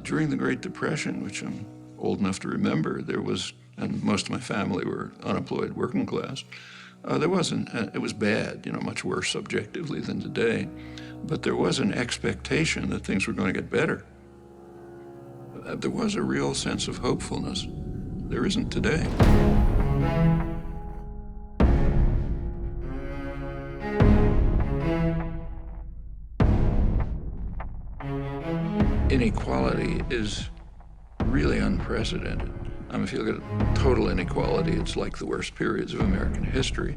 During the Great Depression, which I'm old enough to remember, there was, and most of my family were unemployed working class, there wasn't, it was bad, much worse subjectively than today, but there was an expectation that things were going to get better. There was a real sense of hopefulness. There isn't today. Inequality is really unprecedented. If you look at total inequality, it's like the worst periods of American history.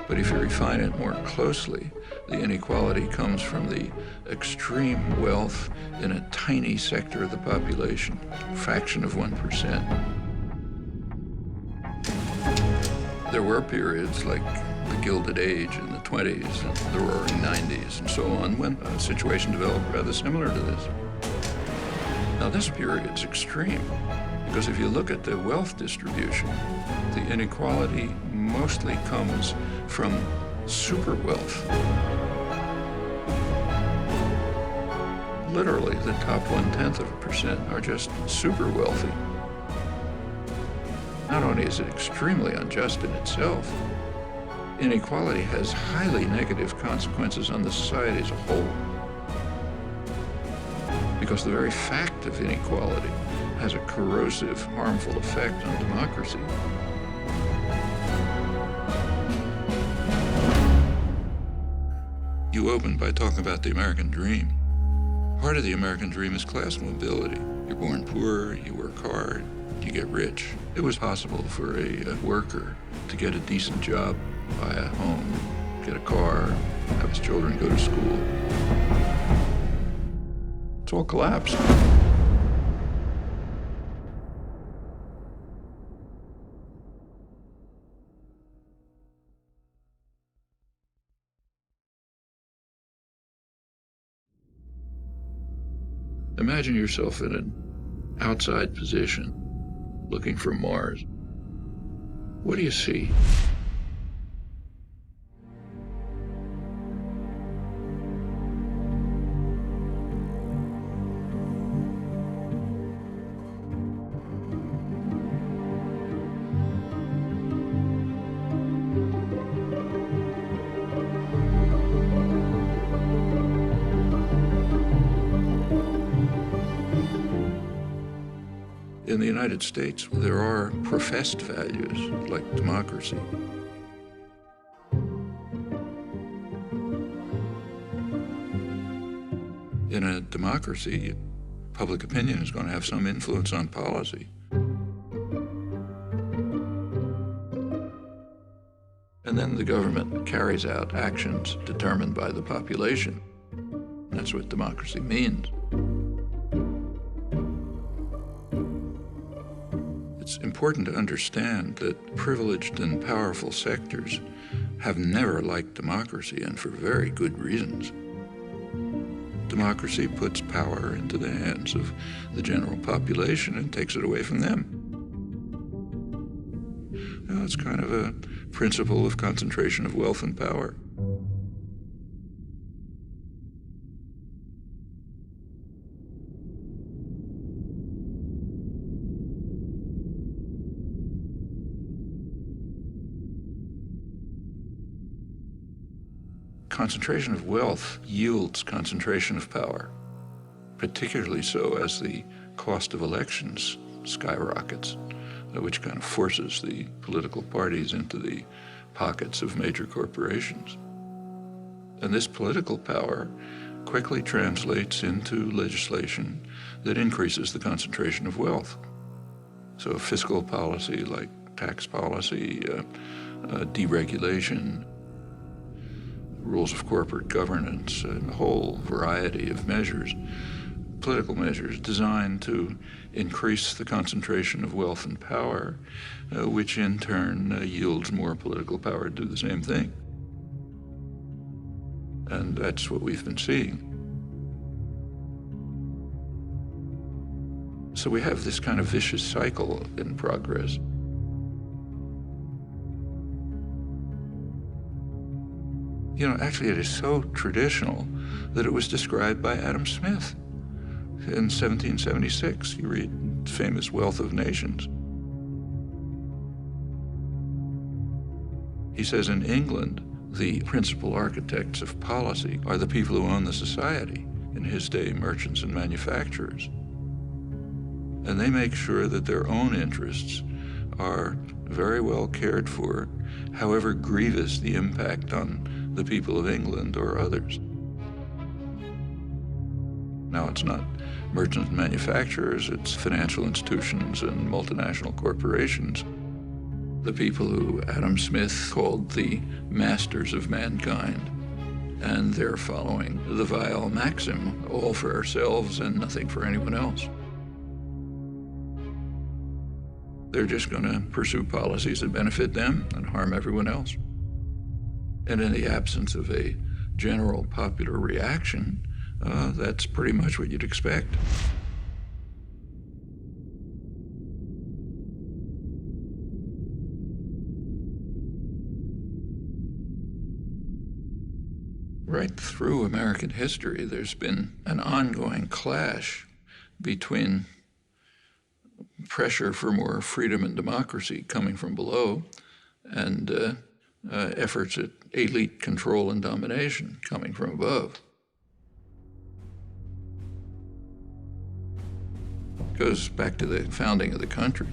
But if you refine it more closely, the inequality comes from the extreme wealth in a tiny sector of the population, a fraction of 1%. There were periods like the Gilded Age in the 20s and the Roaring 90s and so on, when a situation developed rather similar to this. Now this period's extreme, because if you look at the wealth distribution, the inequality mostly comes from super wealth. Literally, the top 0.1% are just super wealthy. Not only is it extremely unjust in itself, inequality has highly negative consequences on the society as a whole. Because the very fact of inequality has a corrosive, harmful effect on democracy. You opened by talking about the American dream. Part of the American dream is class mobility. You're born poor, you work hard, you get rich. It was possible for a worker to get a decent job, buy a home, get a car, have his children go to school. It's all collapsed. Imagine yourself in an outside position, looking from Mars. What do you see? In the United States, there are professed values like democracy. In a democracy, public opinion is going to have some influence on policy. And then the government carries out actions determined by the population. That's what democracy means. It's important to understand that privileged and powerful sectors have never liked democracy, and for very good reasons. Democracy puts power into the hands of the general population and takes it away from them. Now, it's kind of a principle of concentration of wealth and power. Concentration of wealth yields concentration of power, particularly so as the cost of elections skyrockets, which kind of forces the political parties into the pockets of major corporations. And this political power quickly translates into legislation that increases the concentration of wealth. So fiscal policy like tax policy, deregulation, rules of corporate governance, and a whole variety of measures, political measures designed to increase the concentration of wealth and power, which in turn yields more political power to do the same thing. And that's what we've been seeing. So we have this kind of vicious cycle in progress. Actually it is so traditional that it was described by Adam Smith in 1776. You read famous Wealth of Nations. He says in England, the principal architects of policy are the people who own the society, in his day, merchants and manufacturers. And they make sure that their own interests are very well cared for, however grievous the impact on the people of England or others. Now, it's not merchants and manufacturers, it's financial institutions and multinational corporations. The people who Adam Smith called the masters of mankind, and they're following the vile maxim, all for ourselves and nothing for anyone else. They're just going to pursue policies that benefit them and harm everyone else. And in the absence of a general popular reaction, that's pretty much what you'd expect. Right through American history, there's been an ongoing clash between pressure for more freedom and democracy coming from below and efforts at elite control and domination coming from above. It goes back to the founding of the country.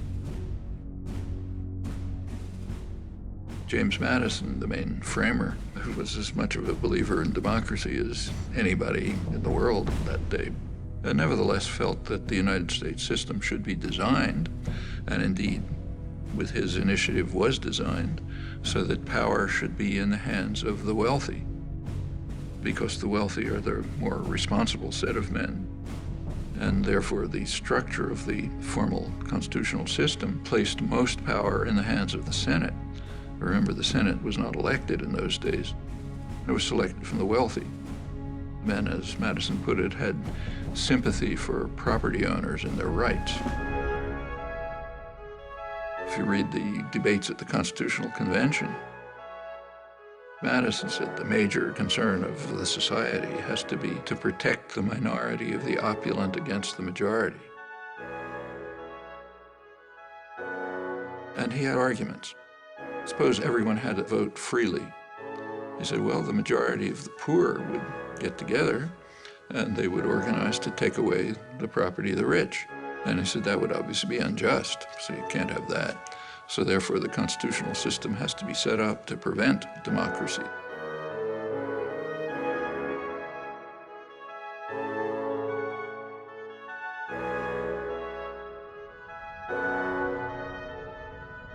James Madison, the main framer, who was as much of a believer in democracy as anybody in the world that day, nevertheless felt that the United States system should be designed, and indeed, with his initiative, was designed, so that power should be in the hands of the wealthy, because the wealthy are the more responsible set of men. And therefore, the structure of the formal constitutional system placed most power in the hands of the Senate. Remember, the Senate was not elected in those days. It was selected from the wealthy. Men, as Madison put it, had sympathy for property owners and their rights. If you read the debates at the Constitutional Convention, Madison said the major concern of the society has to be to protect the minority of the opulent against the majority. And he had arguments. Suppose everyone had to vote freely. He said, well, the majority of the poor would get together and they would organize to take away the property of the rich. And he said that would obviously be unjust, so you can't have that. So therefore, the constitutional system has to be set up to prevent democracy.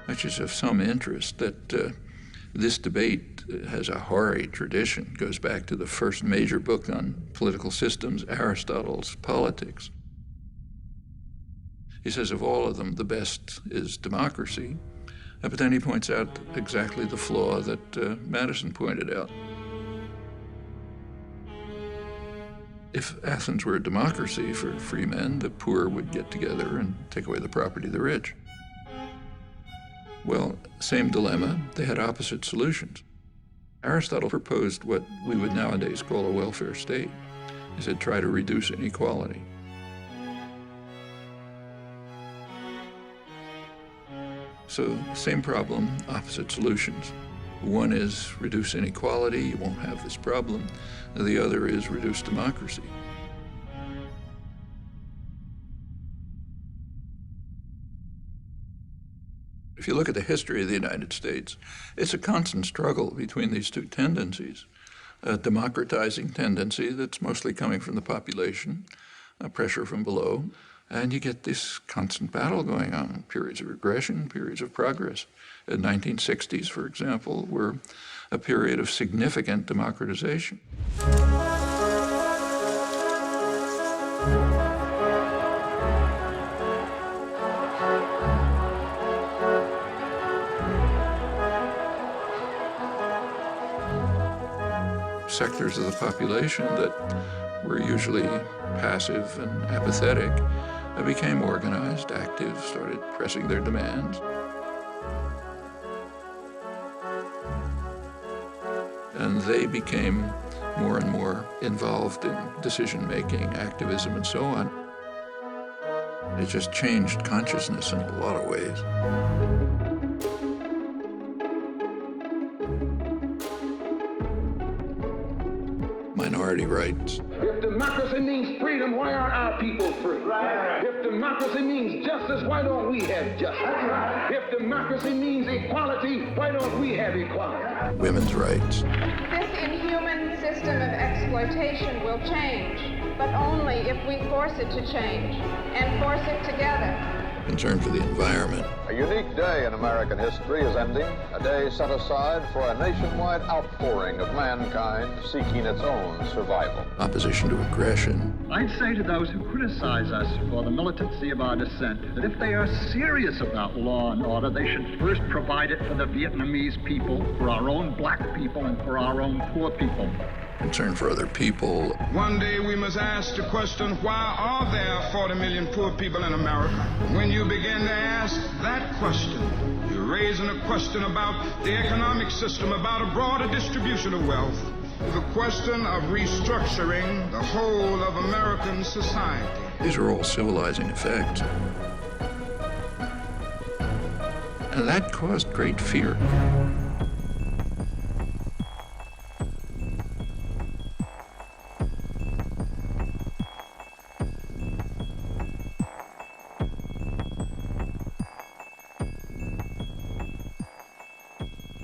Which is of some interest that this debate has a hoary tradition, goes back to the first major book on political systems, Aristotle's Politics. He says of all of them, the best is democracy, but then he points out exactly the flaw that Madison pointed out. If Athens were a democracy for free men, the poor would get together and take away the property of the rich. Well, same dilemma, they had opposite solutions. Aristotle proposed what we would nowadays call a welfare state. He said, try to reduce inequality. So, same problem, opposite solutions. One is reduce inequality, you won't have this problem. The other is reduce democracy. If you look at the history of the United States, it's a constant struggle between these two tendencies. A democratizing tendency that's mostly coming from the population, a pressure from below, and you get this constant battle going on, periods of regression, periods of progress. The 1960s, for example, were a period of significant democratization. Sectors of the population that were usually passive and apathetic became organized, active, started pressing their demands. And they became more and more involved in decision-making, activism, and so on. It just changed consciousness in a lot of ways. Minority rights. If democracy means freedom, why aren't our people free? Right. If democracy means justice, why don't we have justice? Right. If democracy means equality, why don't we have equality? Women's rights. This inhuman system of exploitation will change, but only if we force it to change, and force it together. Concern for the environment. A unique day in American history is ending, a day set aside for a nationwide outpouring of mankind seeking its own survival. Opposition to aggression. I'd say to those who criticize us for the militancy of our dissent that if they are serious about law and order, they should first provide it for the Vietnamese people, for our own black people, and for our own poor people. Concern for other people. One day we must ask the question, why are there 40 million poor people in America? When you begin to ask that question, you're raising a question about the economic system, about a broader distribution of wealth, the question of restructuring the whole of American society. These are all civilizing effects. And that caused great fear.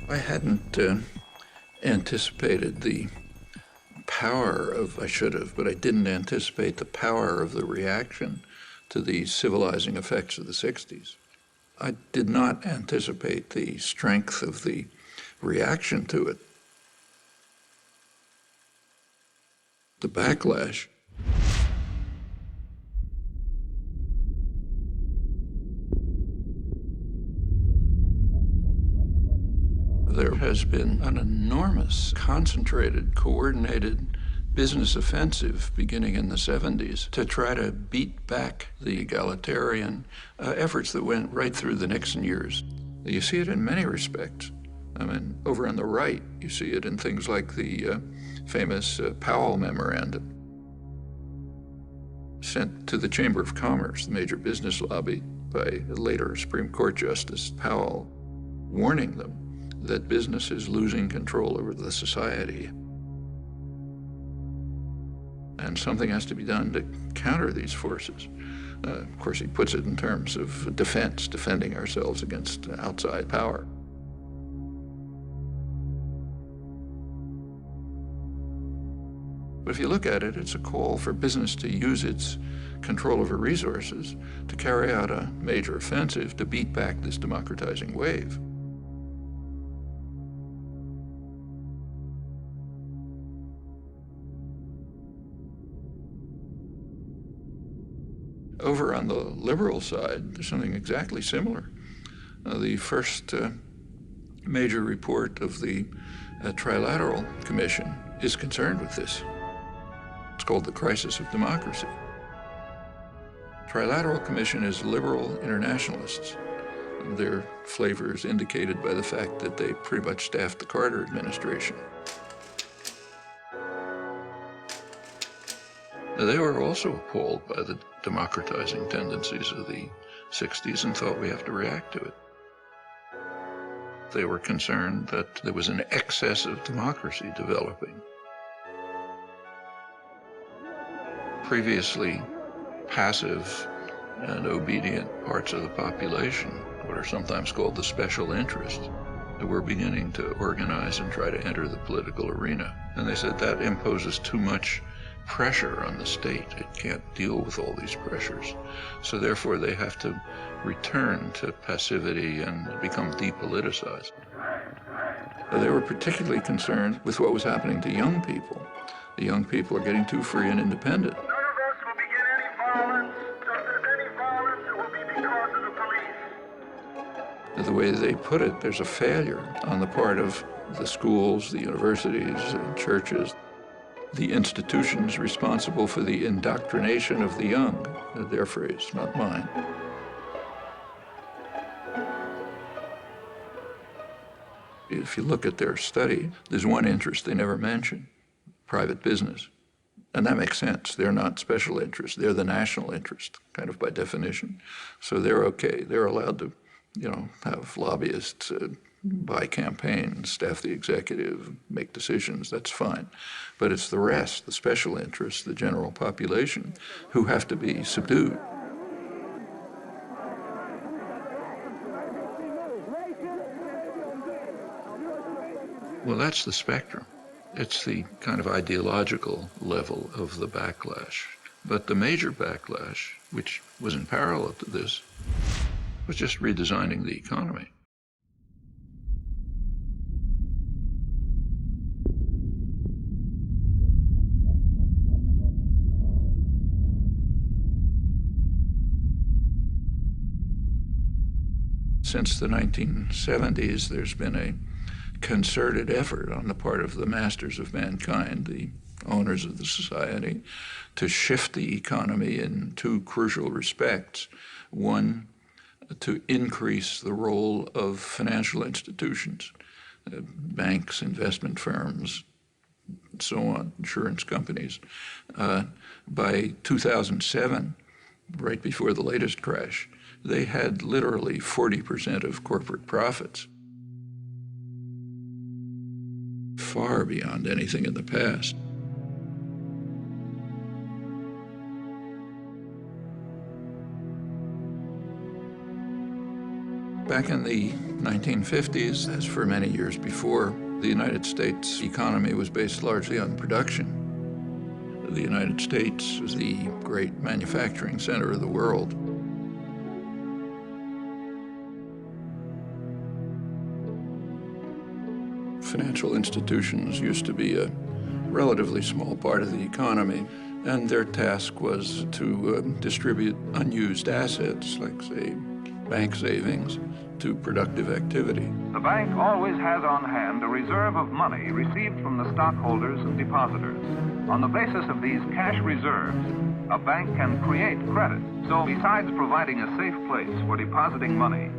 I hadn't anticipated the power of, I should have, but I didn't anticipate the power of the reaction to the civilizing effects of the 60s. I did not anticipate the strength of the reaction to it. The backlash. There has been an enormous, concentrated, coordinated business offensive beginning in the 70s to try to beat back the egalitarian efforts that went right through the Nixon years. You see it in many respects. I mean, over on the right, you see it in things like the famous Powell Memorandum, sent to the Chamber of Commerce, the major business lobby, by later Supreme Court Justice Powell, warning them that business is losing control over the society. And something has to be done to counter these forces. Of course, he puts it in terms of defense, defending ourselves against outside power. But if you look at it, it's a call for business to use its control over resources to carry out a major offensive to beat back this democratizing wave. Over on the liberal side, there's something exactly similar. The first major report of the Trilateral Commission is concerned with this. It's called the Crisis of Democracy. Trilateral Commission is liberal internationalists. Their flavor is indicated by the fact that they pretty much staffed the Carter administration. They were also appalled by the democratizing tendencies of the 60s and thought we have to react to it. They were concerned that there was an excess of democracy developing. Previously passive and obedient parts of the population, what are sometimes called the special interests, were beginning to organize and try to enter the political arena. And they said that imposes too much pressure on the state. It can't deal with all these pressures. So therefore they have to return to passivity and become depoliticized. They were particularly concerned with what was happening to young people. The young people are getting too free and independent. None of us will begin any violence, just as any violence it will be because of the police. The way they put it, there's a failure on the part of the schools, the universities, and churches, the institutions responsible for the indoctrination of the young. Their phrase, not mine. If you look at their study, there's one interest they never mention: private business. And that makes sense. They're not special interests. They're the national interest, kind of by definition. So they're okay. They're allowed to, have lobbyists buy campaigns, staff the executive, make decisions. That's fine. But it's the rest, the special interests, the general population, who have to be subdued. Well, that's the spectrum. It's the kind of ideological level of the backlash. But the major backlash, which was in parallel to this, was just redesigning the economy. Since the 1970s, there's been a concerted effort on the part of the masters of mankind, the owners of the society, to shift the economy in two crucial respects. One, to increase the role of financial institutions, banks, investment firms, and so on, insurance companies. By 2007, right before the latest crash, they had literally 40% of corporate profits, far beyond anything in the past. Back in the 1950s, as for many years before, the United States economy was based largely on production. The United States was the great manufacturing center of the world. Financial institutions used to be a relatively small part of the economy, and their task was to distribute unused assets, like, say, bank savings, to productive activity. The bank always has on hand a reserve of money received from the stockholders and depositors. On the basis of these cash reserves, a bank can create credit. So besides providing a safe place for depositing money,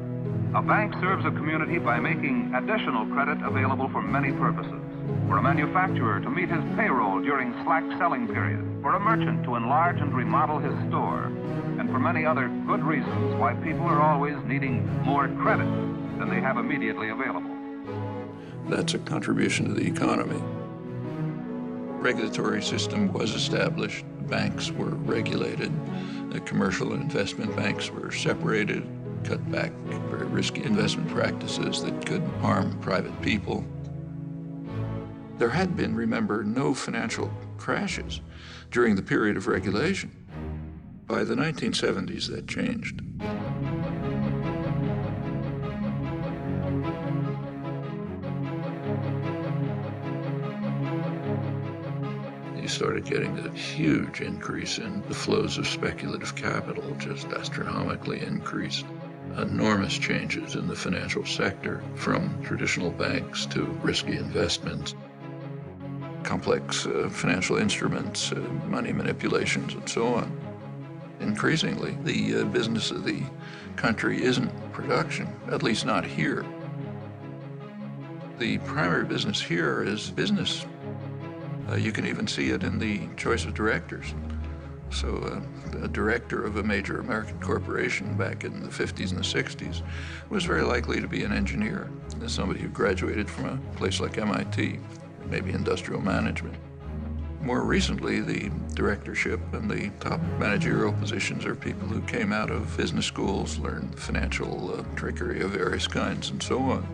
a bank serves a community by making additional credit available for many purposes. For a manufacturer to meet his payroll during slack selling period, for a merchant to enlarge and remodel his store, and for many other good reasons why people are always needing more credit than they have immediately available. That's a contribution to the economy. Regulatory system was established. Banks were regulated. The commercial and investment banks were separated, cut back very risky investment practices that could harm private people. There had been, remember, no financial crashes during the period of regulation. By the 1970s, that changed. You started getting a huge increase in the flows of speculative capital, just astronomically increased. Enormous changes in the financial sector, from traditional banks to risky investments, complex financial instruments, money manipulations, and so on. Increasingly, the business of the country isn't production, at least not here. The primary business here is business. You can even see it in the choice of directors. So a director of a major American corporation back in the 50s and the 60s was very likely to be an engineer, somebody who graduated from a place like MIT, maybe industrial management. More recently, the directorship and the top managerial positions are people who came out of business schools, learned financial trickery of various kinds, and so on.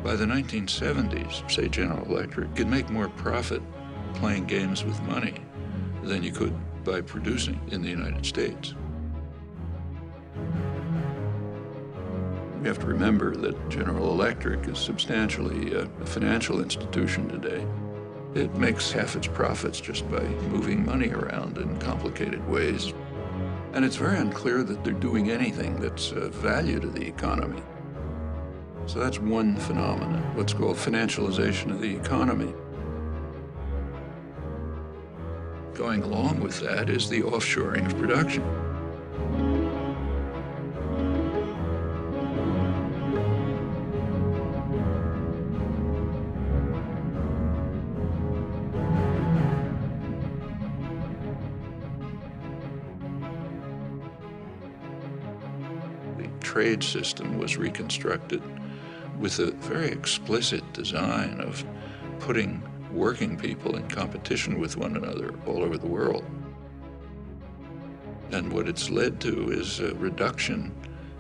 By the 1970s, say General Electric could make more profit playing games with money than you could by producing in the United States. We have to remember that General Electric is substantially a financial institution today. It makes half its profits just by moving money around in complicated ways. And it's very unclear that they're doing anything that's of value to the economy. So that's one phenomenon, what's called financialization of the economy. Going along with that is the offshoring of production. trade system was reconstructed with a very explicit design of putting working people in competition with one another all over the world. And what it's led to is a reduction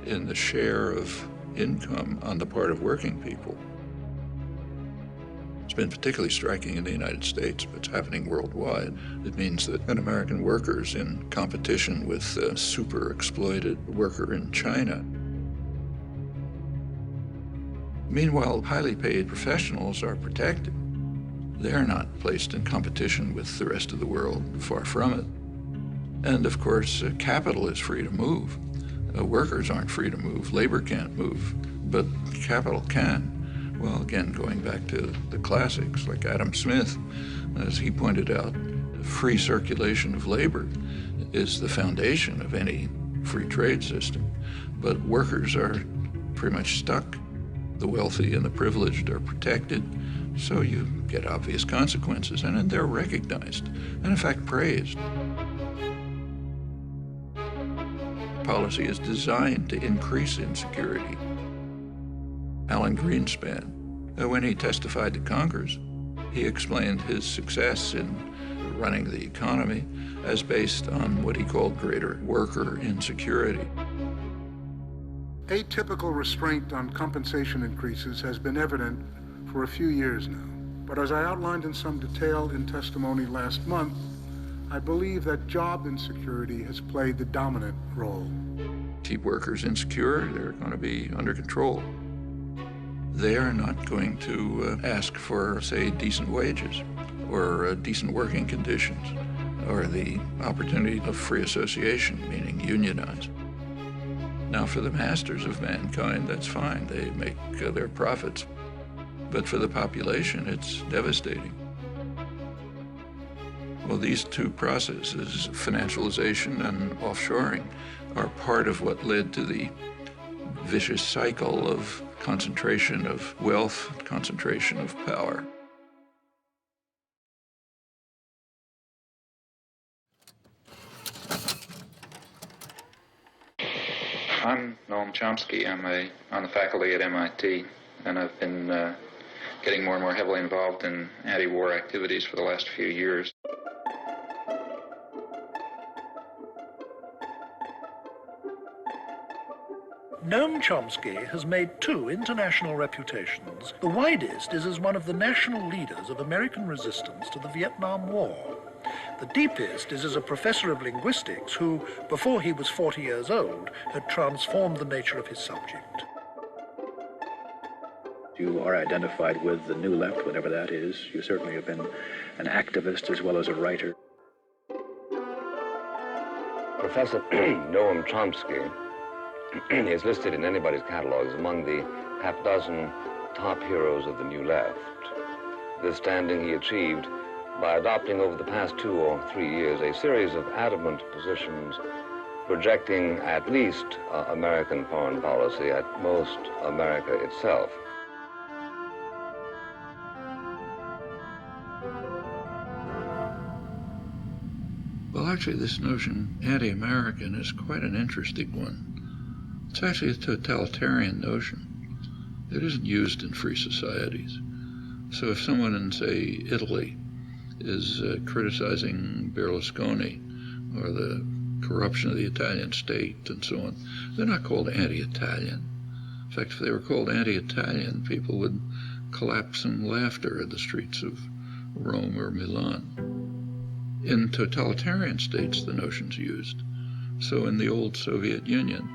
in the share of income on the part of working people. It's been particularly striking in the United States, but it's happening worldwide. It means that an American worker is in competition with a super exploited worker in China. Meanwhile, highly paid professionals are protected. They're not placed in competition with the rest of the world, far from it. And of course, capital is free to move. Workers aren't free to move. Labor can't move, but capital can. Well, again, going back to the classics like Adam Smith, as he pointed out, free circulation of labor is the foundation of any free trade system. But workers are pretty much stuck. The wealthy and the privileged are protected, so you get obvious consequences, and they're recognized, and in fact praised. Policy is designed to increase insecurity. Alan Greenspan, when he testified to Congress, he explained his success in running the economy as based on what he called greater worker insecurity. Atypical restraint on compensation increases has been evident for a few years now. But as I outlined in some detail in testimony last month, I believe that job insecurity has played the dominant role. Keep workers insecure, they're going to be under control. They are not going to ask for, say, decent wages or decent working conditions or the opportunity of free association, meaning unionize. Now, for the masters of mankind, that's fine. They make their profits. But for the population, it's devastating. Well, these two processes, financialization and offshoring, are part of what led to the vicious cycle of concentration of wealth, concentration of power. I'm Noam Chomsky. I'm on the faculty at MIT, and I've been getting more and more heavily involved in anti-war activities for the last few years. Noam Chomsky has made two international reputations. The widest is as one of the national leaders of American resistance to the Vietnam War. The deepest is as a professor of linguistics who, before he was 40 years old, had transformed the nature of his subject. You are identified with the New Left, whatever that is. You certainly have been an activist as well as a writer. Professor Noam Chomsky is listed in anybody's catalogs among the half-dozen top heroes of the New Left. This standing he achieved by adopting over the past 2 or 3 years a series of adamant positions projecting at least American foreign policy, at most America itself. Well, actually, this notion, anti-American, is quite an interesting one. It's actually a totalitarian notion. It isn't used in free societies. So if someone in, say, Italy is criticizing Berlusconi or the corruption of the Italian state and so on, they're not called anti-Italian. In fact, if they were called anti-Italian, people would collapse in laughter in the streets of Rome or Milan. In totalitarian states, the notion's used. So in the old Soviet Union,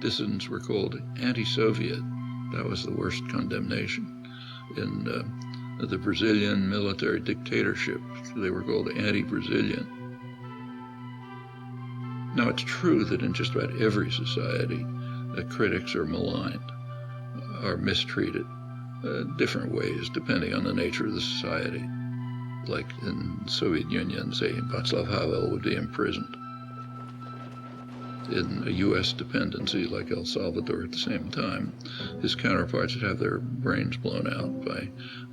dissidents were called anti-Soviet. That was the worst condemnation. In the Brazilian military dictatorship, they were called anti-Brazilian. Now, it's true that in just about every society, critics are maligned, are mistreated, different ways depending on the nature of the society. Like in the Soviet Union, say, Václav Havel would be imprisoned. In a U.S. dependency like El Salvador at the same time, his counterparts would have their brains blown out by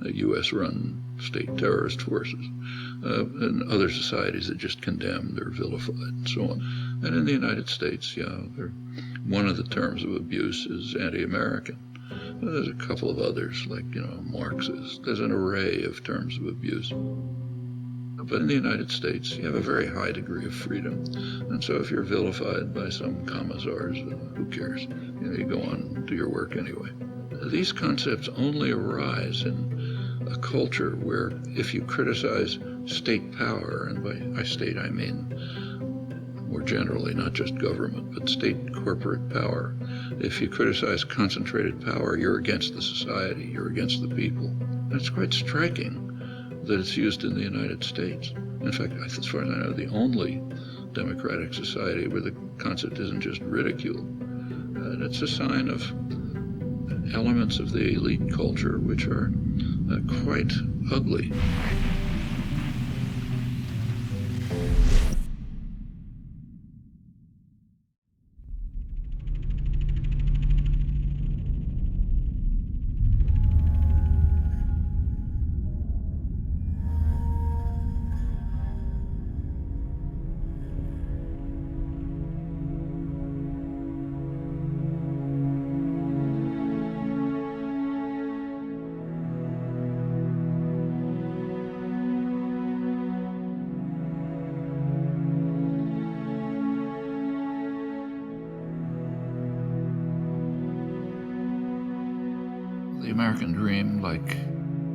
U.S.-run state terrorist forces. In other societies, they're just condemned or vilified and so on. And in the United States, yeah, there are One of the terms of abuse is anti-American. There's a couple of others, like, Marxist. There's an array of terms of abuse. But in the United States, you have a very high degree of freedom. And so if you're vilified by some commissars, who cares? You go on and do your work anyway. These concepts only arise in a culture where if you criticize state power, and by state I mean more generally, not just government, but state corporate power, if you criticize concentrated power, you're against the society, you're against the people. And it's quite striking that it's used in the United States. In fact, as far as I know, the only democratic society where the concept isn't just ridiculed. And it's a sign of elements of the elite culture which are quite ugly. The American dream, like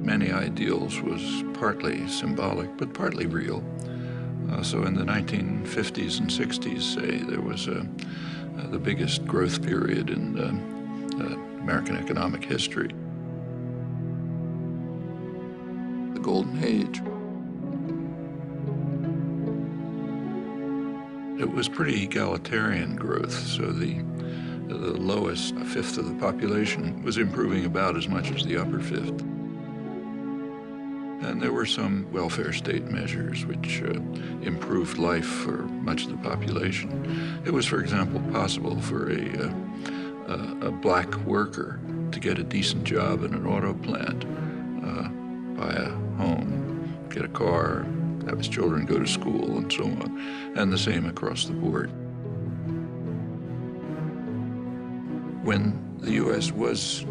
many ideals, was partly symbolic, but partly real. So in the 1950s and 60s, say, there was the biggest growth period in American economic history. The Golden Age. It was pretty egalitarian growth, so the lowest fifth of the population was improving about as much as the upper fifth. And there were some welfare state measures which improved life for much of the population. It was, for example, possible for a black worker to get a decent job in an auto plant, buy a home, get a car, have his children go to school, and so on, and the same across the board. When the U.S. was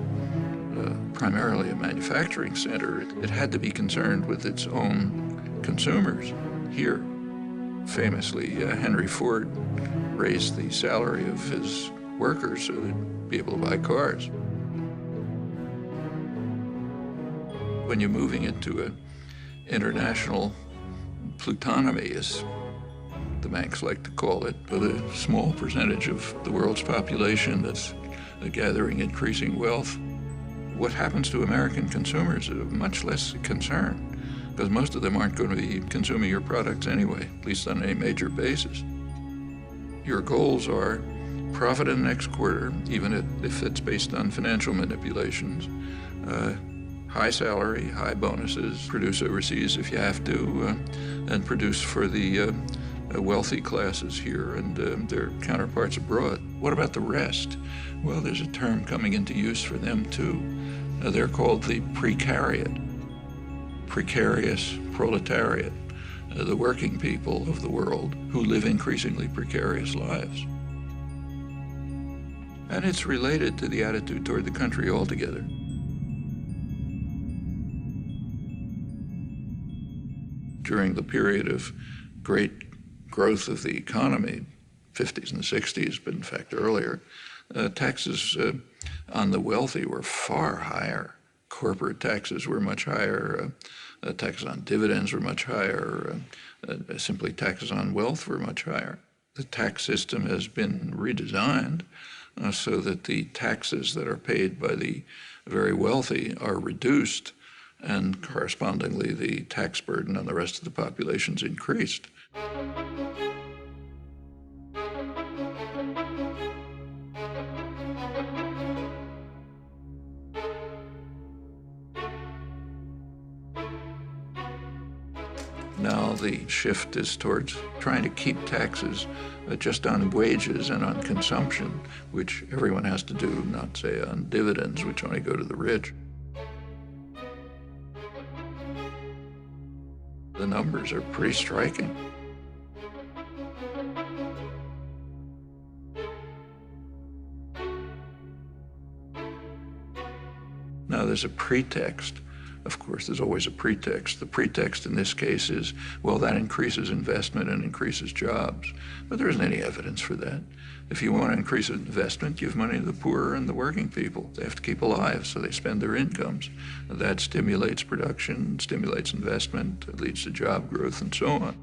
primarily a manufacturing center, it had to be concerned with its own consumers. Here, famously, Henry Ford raised the salary of his workers so they'd be able to buy cars. When you're moving into an international plutonomy, as the banks like to call it, with a small percentage of the world's population that's gathering increasing wealth, what happens to American consumers is much less concern, because most of them aren't going to be consuming your products anyway, at least on any major basis. Your goals are profit in the next quarter, even if it's based on financial manipulations, high salary, high bonuses, produce overseas if you have to, and produce for the wealthy classes here and their counterparts abroad. What about the rest? Well, there's a term coming into use for them too. They're called the precariat, precarious proletariat, the working people of the world who live increasingly precarious lives. And it's related to the attitude toward the country altogether. During the period of great growth of the economy, 50s and 60s, but in fact earlier, taxes on the wealthy were far higher. Corporate taxes were much higher. Taxes on dividends were much higher. Simply taxes on wealth were much higher. The tax system has been redesigned so that the taxes that are paid by the very wealthy are reduced, and correspondingly the tax burden on the rest of the population's increased. Now the shift is towards trying to keep taxes just on wages and on consumption, which everyone has to do, not say on dividends, which only go to the rich. The numbers are pretty striking. as a pretext. Of course, there's always a pretext. The pretext in this case is, well, that increases investment and increases jobs. But there isn't any evidence for that. If you want to increase investment, give money to the poor and the working people. They have to keep alive, so they spend their incomes. That stimulates production, stimulates investment, it leads to job growth, and so on.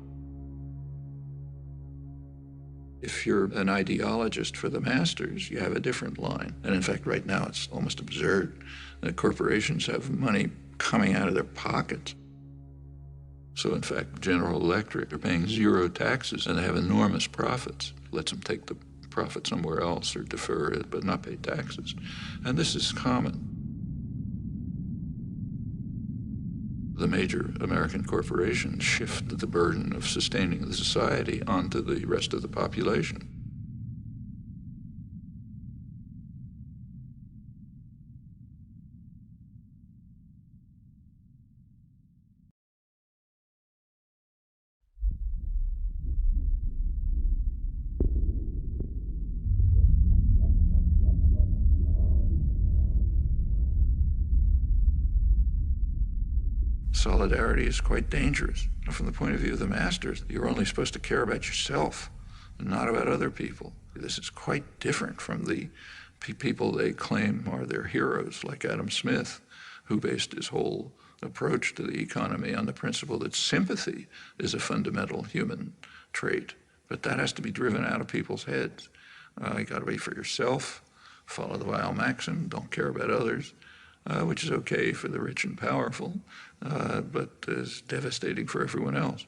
If you're an ideologist for the masters, you have a different line. And in fact, right now, it's almost absurd that corporations have money coming out of their pockets. So in fact, General Electric are paying zero taxes, and they have enormous profits. Lets them take the profit somewhere else or defer it, but not pay taxes. And this is common. The major American corporations shift the burden of sustaining the society onto the rest of the population. Solidarity is quite dangerous. From the point of view of the masters, you're only supposed to care about yourself and not about other people. This is quite different from the people they claim are their heroes, like Adam Smith, who based his whole approach to the economy on the principle that sympathy is a fundamental human trait. But that has to be driven out of people's heads. You got to be for yourself, follow the Weil maxim, don't care about others. Which is okay for the rich and powerful, but is devastating for everyone else.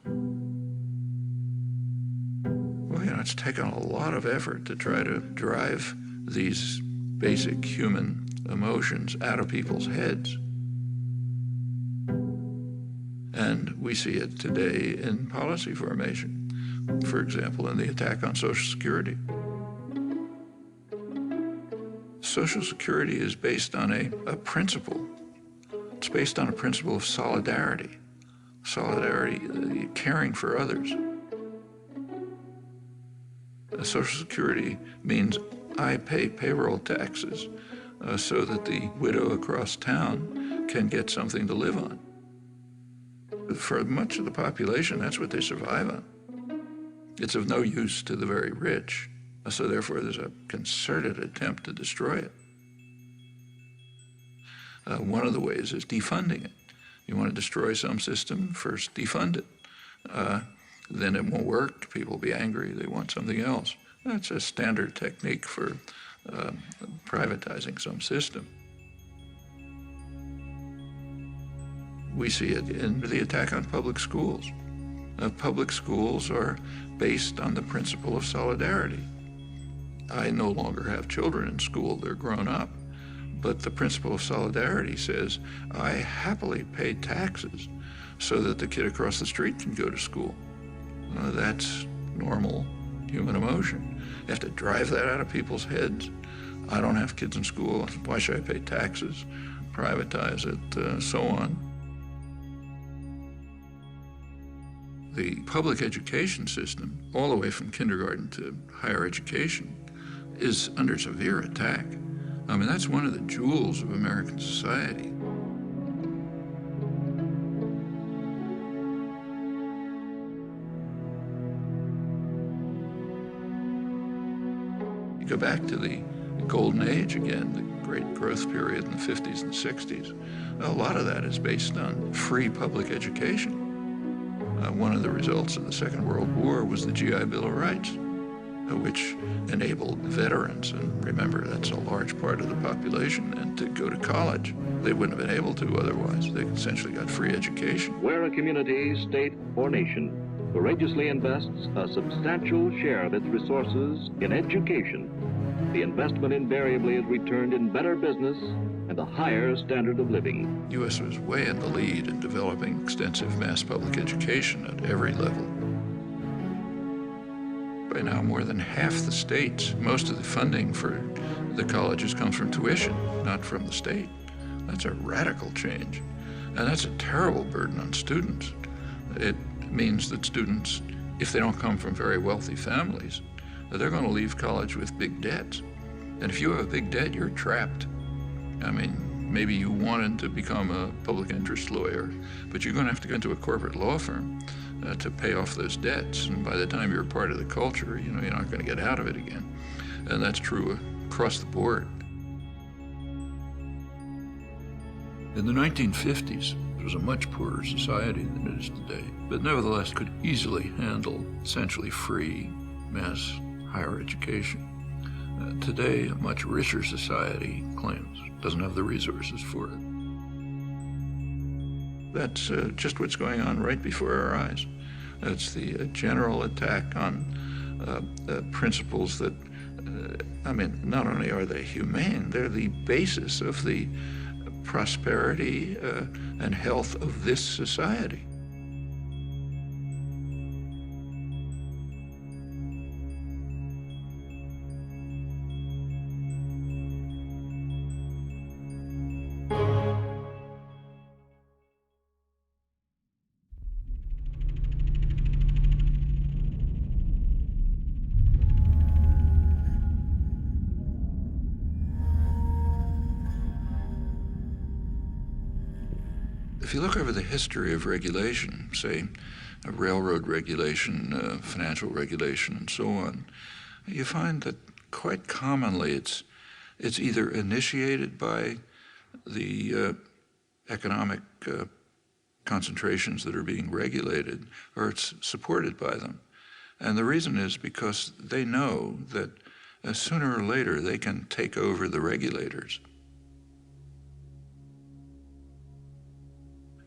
Well, it's taken a lot of effort to try to drive these basic human emotions out of people's heads. And we see it today in policy formation. For example, in the attack on Social Security. Social Security is based on a principle. It's based on a principle of solidarity. Solidarity, caring for others. Social Security means I pay payroll taxes so that the widow across town can get something to live on. For much of the population, that's what they survive on. It's of no use to the very rich. So therefore, there's a concerted attempt to destroy it. One of the ways is defunding it. You want to destroy some system, first defund it. Then it won't work, people will be angry, they want something else. That's a standard technique for privatizing some system. We see it in the attack on public schools. Public schools are based on the principle of solidarity. I no longer have children in school, they're grown up. But the principle of solidarity says, I happily pay taxes so that the kid across the street can go to school. That's normal human emotion. You have to drive that out of people's heads. I don't have kids in school, why should I pay taxes, privatize it, so on. The public education system, all the way from kindergarten to higher education, is under severe attack. I mean, that's one of the jewels of American society. You go back to the golden age again, the great growth period in the 50s and 60s. A lot of that is based on free public education. One of the results of the Second World War was the GI Bill of Rights, which enabled veterans, and remember that's a large part of the population, and to go to college. They wouldn't have been able to otherwise. They essentially got free education. Where a community, state, or nation courageously invests a substantial share of its resources in education, the investment invariably is returned in better business and a higher standard of living. The U.S. was way in the lead in developing extensive mass public education at every level. By now, more than half the states, most of the funding for the colleges comes from tuition, not from the state. That's a radical change. And that's a terrible burden on students. It means that students, if they don't come from very wealthy families, they're going to leave college with big debts. And if you have a big debt, you're trapped. I mean, Maybe you wanted to become a public interest lawyer, but you're going to have to go into a corporate law firm to pay off those debts. And by the time you're part of the culture, you're not going to get out of it again. And that's true across the board. In the 1950s, it was a much poorer society than it is today, but nevertheless could easily handle essentially free mass higher education. Today, a much richer society claims doesn't have the resources for it. That's just what's going on right before our eyes. It's the general attack on principles that, not only are they humane, they're the basis of the prosperity and health of this society. If you look over the history of regulation, say railroad regulation, financial regulation, and so on, you find that quite commonly it's either initiated by the economic concentrations that are being regulated, or it's supported by them. And the reason is because they know that sooner or later they can take over the regulators.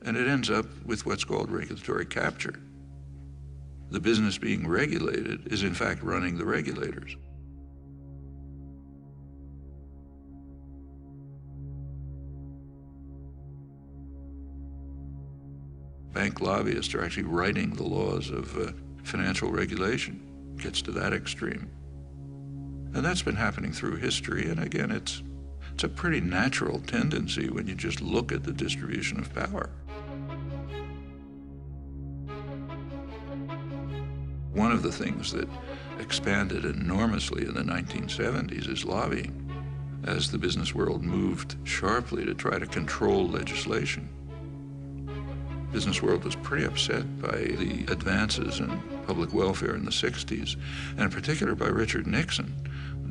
And it ends up with what's called regulatory capture. The business being regulated is in fact running the regulators. Bank lobbyists are actually writing the laws of financial regulation. It gets to that extreme. And that's been happening through history, and again, it's a pretty natural tendency when you just look at the distribution of power. One of the things that expanded enormously in the 1970s is lobbying, as the business world moved sharply to try to control legislation. The business world was pretty upset by the advances in public welfare in the 60s, and in particular by Richard Nixon.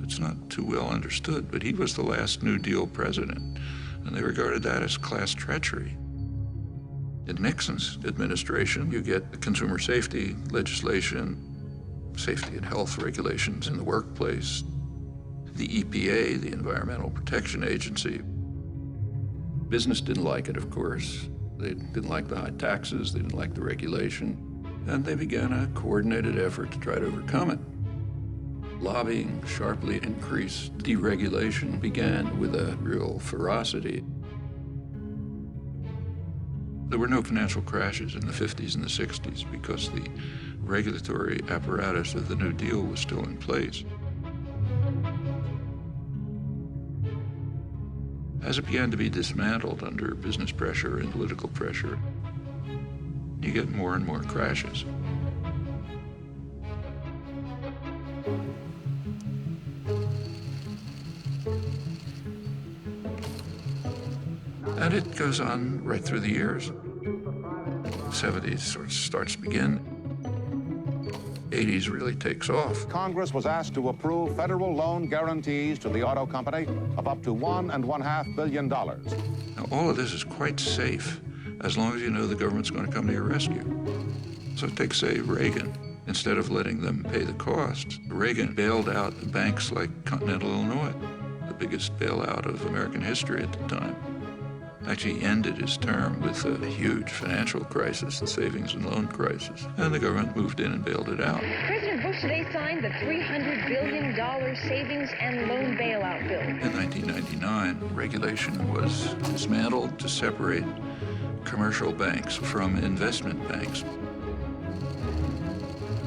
It's not too well understood, but he was the last New Deal president, and they regarded that as class treachery. In Nixon's administration, you get consumer safety legislation, safety and health regulations in the workplace, the EPA, the Environmental Protection Agency. Business didn't like it, of course. They didn't like the high taxes, they didn't like the regulation, and they began a coordinated effort to try to overcome it. Lobbying sharply increased. Deregulation began with a real ferocity. There were no financial crashes in the 50s and the 60s because the regulatory apparatus of the New Deal was still in place. As it began to be dismantled under business pressure and political pressure, you get more and more crashes. And it goes on right through the years. 70s sort of starts to begin. 80s really takes off. Congress was asked to approve federal loan guarantees to the auto company of up to $1.5 billion. Now, all of this is quite safe as long as you know the government's going to come to your rescue. So take, say, Reagan. Instead of letting them pay the costs, Reagan bailed out the banks like Continental Illinois, the biggest bailout of American history at the time. Actually ended his term with a huge financial crisis, the savings and loan crisis, and the government moved in and bailed it out. President Bush today signed the $300 billion savings and loan bailout bill. In 1999, regulation was dismantled to separate commercial banks from investment banks.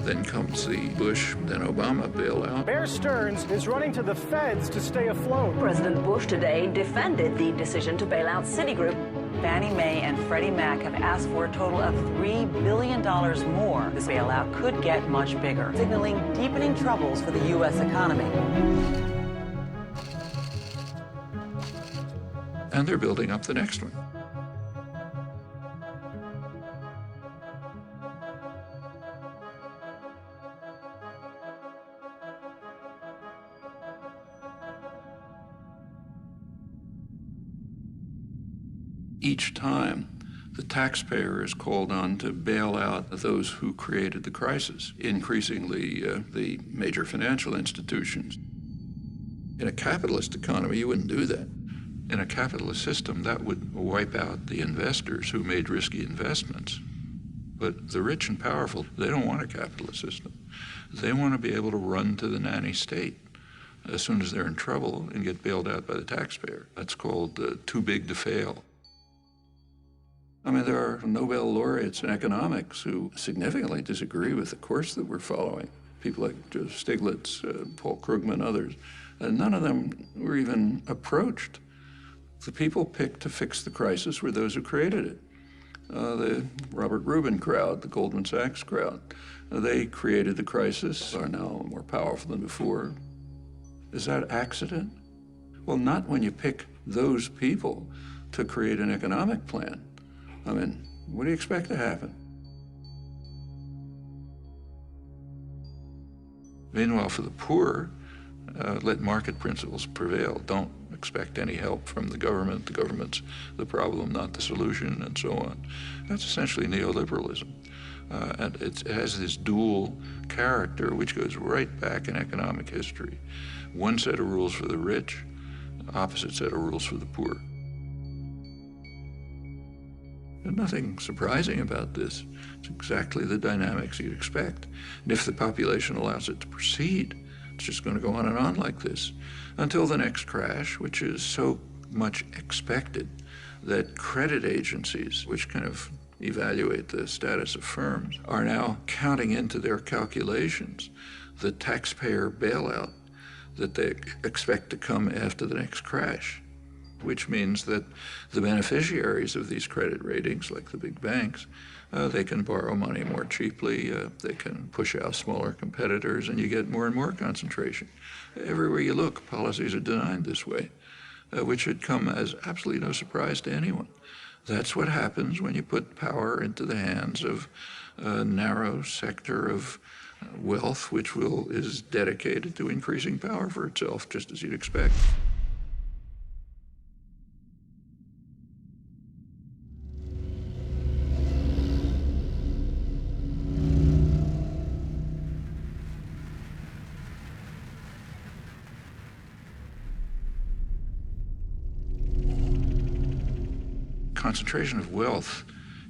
Then comes the Bush, then Obama bailout. Bear Stearns is running to the feds to stay afloat. President Bush today defended the decision to bail out Citigroup. Fannie Mae and Freddie Mac have asked for a total of $3 billion more. This bailout could get much bigger, signaling deepening troubles for the U.S. economy. and they're building up the next one. Each time, the taxpayer is called on to bail out those who created the crisis, increasingly the major financial institutions. In a capitalist economy, you wouldn't do that. In a capitalist system, that would wipe out the investors who made risky investments. But the rich and powerful, they don't want a capitalist system. They want to be able to run to the nanny state as soon as they're in trouble and get bailed out by the taxpayer. That's called too big to fail. I mean, there are Nobel laureates in economics who significantly disagree with the course that we're following. People like Joseph Stiglitz, Paul Krugman, others. None of them were even approached. The people picked to fix the crisis were those who created it. The Robert Rubin crowd, the Goldman Sachs crowd, they created the crisis, are now more powerful than before. Is that accident? Well, not when you pick those people to create an economic plan. I mean, what do you expect to happen? Meanwhile, for the poor, let market principles prevail. Don't expect any help from the government. The government's the problem, not the solution, and so on. That's essentially neoliberalism. And it has this dual character, which goes right back in economic history. One set of rules for the rich, opposite set of rules for the poor. There's nothing surprising about this. It's exactly the dynamics you'd expect. And if the population allows it to proceed, it's just going to go on and on like this until the next crash, which is so much expected that credit agencies, which kind of evaluate the status of firms, are now counting into their calculations the taxpayer bailout that they expect to come after the next crash, which means that the beneficiaries of these credit ratings, like the big banks, they can borrow money more cheaply, they can push out smaller competitors, and you get more and more concentration. Everywhere you look, policies are designed this way, which should come as absolutely no surprise to anyone. That's what happens when you put power into the hands of a narrow sector of wealth, which is dedicated to increasing power for itself, just as you'd expect. Concentration of wealth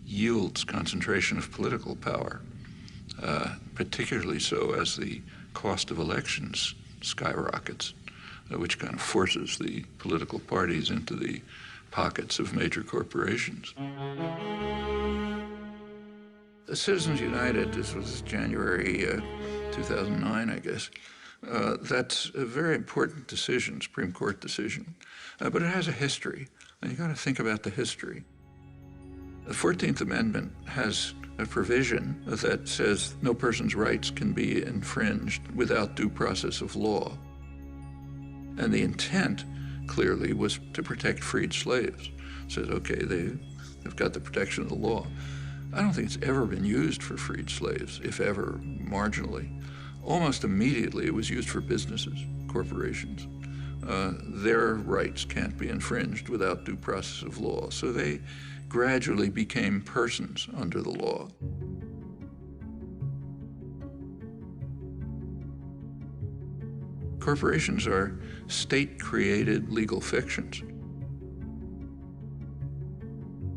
yields concentration of political power, particularly so as the cost of elections skyrockets, which kind of forces the political parties into the pockets of major corporations. The Citizens United, this was January 2009, I guess. That's a very important decision, Supreme Court decision, but it has a history. And you got to think about the history. The 14th Amendment has a provision that says no person's rights can be infringed without due process of law. And the intent, clearly, was to protect freed slaves. It says, okay, they've got the protection of the law. I don't think it's ever been used for freed slaves, if ever, marginally. Almost immediately, it was used for businesses, corporations. Their rights can't be infringed without due process of law. So they gradually became persons under the law. Corporations are state-created legal fictions.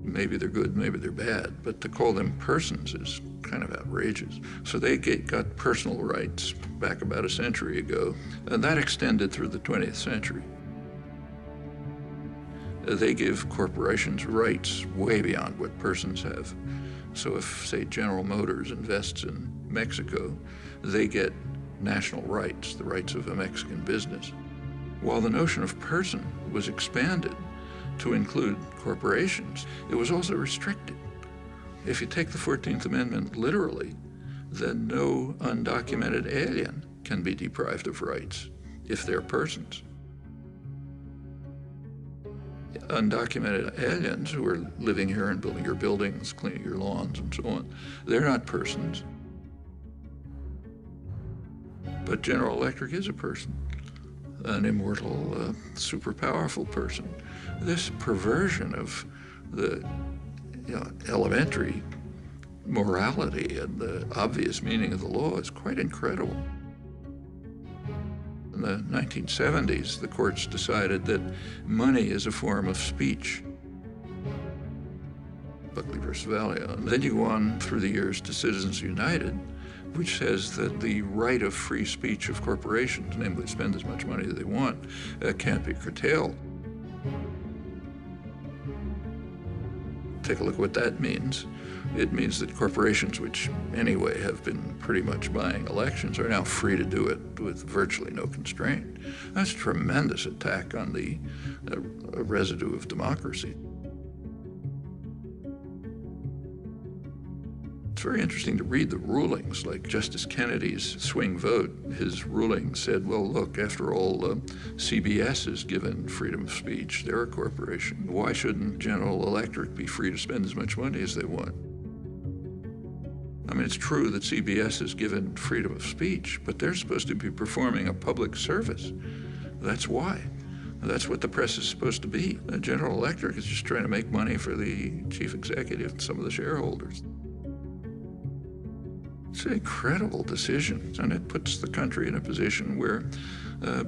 Maybe they're good, maybe they're bad, but to call them persons is kind of outrageous. So they got personal rights back about a century ago, and that extended through the 20th century. They give corporations rights way beyond what persons have. So if, say, General Motors invests in Mexico, they get national rights, the rights of a Mexican business. While the notion of person was expanded to include corporations, it was also restricted. If you take the 14th Amendment literally, then no undocumented alien can be deprived of rights if they're persons. undocumented aliens who are living here and building your buildings, cleaning your lawns, and so on. They're not persons. But General Electric is a person, an immortal, super powerful person. This perversion of the elementary morality and the obvious meaning of the law is quite incredible. In the 1970s, the courts decided that money is a form of speech. Buckley versus Valeo. And then you go on through the years to Citizens United, which says that the right of free speech of corporations, namely spend as much money as they want, can't be curtailed. Take a look at what that means. It means that corporations, which anyway have been pretty much buying elections, are now free to do it with virtually no constraint. That's a tremendous attack on the residue of democracy. It's very interesting to read the rulings, like Justice Kennedy's swing vote. His ruling said, well, look, after all, CBS is given freedom of speech. They're a corporation. Why shouldn't General Electric be free to spend as much money as they want? I mean, it's true that CBS is given freedom of speech, but they're supposed to be performing a public service. That's why. That's what the press is supposed to be. General Electric is just trying to make money for the chief executive and some of the shareholders. It's an incredible decision, and it puts the country in a position where